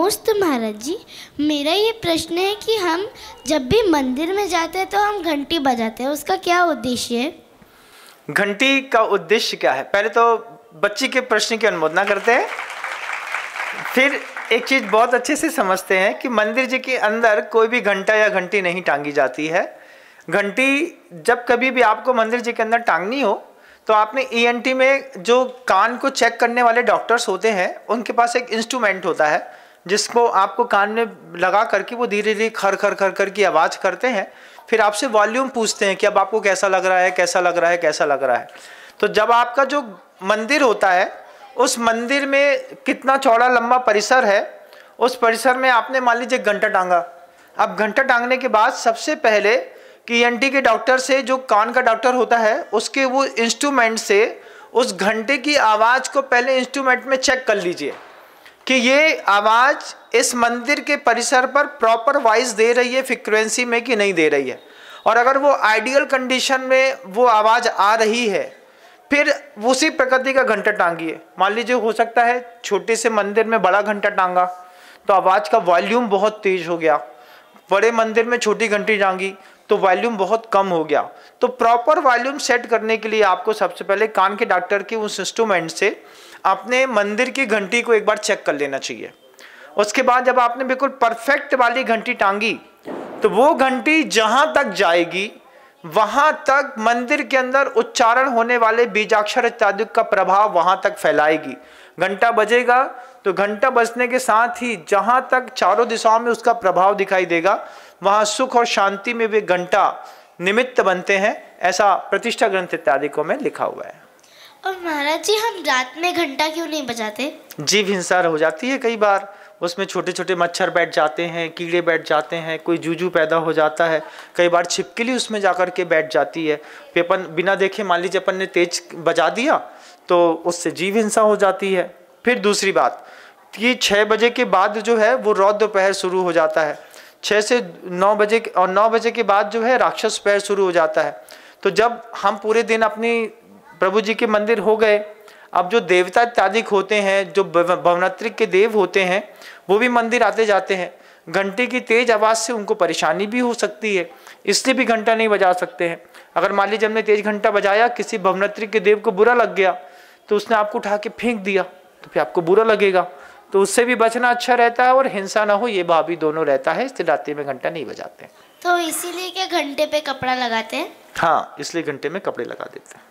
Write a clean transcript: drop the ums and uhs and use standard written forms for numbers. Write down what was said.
नमस्ते महाराज जी, मेरा ये प्रश्न है कि हम जब भी मंदिर में जाते हैं तो हम घंटी बजाते हैं, उसका क्या उद्देश्य है? घंटी का उद्देश्य क्या है? पहले तो बच्ची के प्रश्न की अनुमोदना करते हैं, फिर एक चीज़ बहुत अच्छे से समझते हैं कि मंदिर जी के अंदर कोई भी घंटा या घंटी नहीं टांगी जाती है। घंटी जब कभी भी आपको मंदिर जी के अंदर टांगनी हो तो आपने ईएनटी में जो कान को चेक करने वाले डॉक्टर्स होते हैं, उनके पास एक इंस्ट्रूमेंट होता है जिसको आपको कान में लगा करके वो धीरे धीरे खर खर खर कर की आवाज़ करते हैं। फिर आपसे वॉल्यूम पूछते हैं कि अब आपको कैसा लग रहा है, कैसा लग रहा है, कैसा लग रहा है। तो जब आपका जो मंदिर होता है, उस मंदिर में कितना चौड़ा लंबा परिसर है, उस परिसर में आपने मान लीजिए घंटा टांगा। अब घंटा टांगने के बाद सबसे पहले कि ईएनटी के डॉक्टर से, जो कान का डॉक्टर होता है, उसके वो इंस्ट्रूमेंट से उस घंटे की आवाज़ को पहले इंस्ट्रूमेंट में चेक कर लीजिए कि ये आवाज़ इस मंदिर के परिसर पर प्रॉपर वाइज दे रही है फ्रीक्वेंसी में कि नहीं दे रही है। और अगर वो आइडियल कंडीशन में वो आवाज़ आ रही है, फिर उसी प्रकृति का घंटा टांगिए। मान लीजिए हो सकता है छोटे से मंदिर में बड़ा घंटा टांगा तो आवाज़ का वॉल्यूम बहुत तेज हो गया, बड़े मंदिर में छोटी घंटी टांगी तो वॉल्यूम बहुत कम हो गया। तो प्रॉपर वॉल्यूम सेट करने के लिए आपको सबसे पहले कान के डॉक्टर के उस इंस्ट्रूमेंट से अपने मंदिर की घंटी को एक बार चेक कर लेना चाहिए। उसके बाद जब आपने बिल्कुल परफेक्ट वाली घंटी टांगी तो वो घंटी जहाँ तक जाएगी वहाँ तक मंदिर के अंदर उच्चारण होने वाले बीजाक्षर इत्यादि का प्रभाव वहाँ तक फैलाएगी। घंटा बजेगा तो घंटा बजने के साथ ही जहाँ तक चारों दिशाओं में उसका प्रभाव दिखाई देगा, वहाँ सुख और शांति में वे घंटा निमित्त बनते हैं, ऐसा प्रतिष्ठा ग्रंथ इत्यादि को में लिखा हुआ है। और महाराज जी, हम रात में घंटा क्यों नहीं बजाते? जीव हिंसा हो जाती है कई बार, उसमें छोटे छोटे मच्छर बैठ जाते हैं, कीड़े बैठ जाते हैं, कोई जूजू पैदा हो जाता है, कई बार छिपकली उसमें जाकर के बैठ जाती है। अपन बिना देखे मान लीजिए अपन ने तेज बजा दिया तो उससे जीव हिंसा हो जाती है। फिर दूसरी बात कि 6 बजे के बाद जो है वो रौद्र दोपहर शुरू हो जाता है, 6 से 9 बजे, और 9 बजे के बाद जो है राक्षस पैर शुरू हो जाता है। तो जब हम पूरे दिन अपनी प्रभु जी के मंदिर हो गए, अब जो देवता इत्यादि होते हैं, जो भवनात्रिक के देव होते हैं, वो भी मंदिर आते जाते हैं। घंटे की तेज आवाज़ से उनको परेशानी भी हो सकती है, इसलिए भी घंटा नहीं बजा सकते हैं। अगर मान लीजिए हमने तेज घंटा बजाया, किसी भवनात्रिक के देव को बुरा लग गया तो उसने आपको उठा के फेंक दिया तो फिर आपको बुरा लगेगा। तो उससे भी बचना अच्छा रहता है और हिंसा ना हो ये भाव भी दोनों रहता है, इसलिए रात्रि में घंटा नहीं बजाते। तो इसीलिए क्या घंटे पे कपड़ा लगाते हैं? हाँ, इसलिए घंटे में कपड़े लगा देते हैं।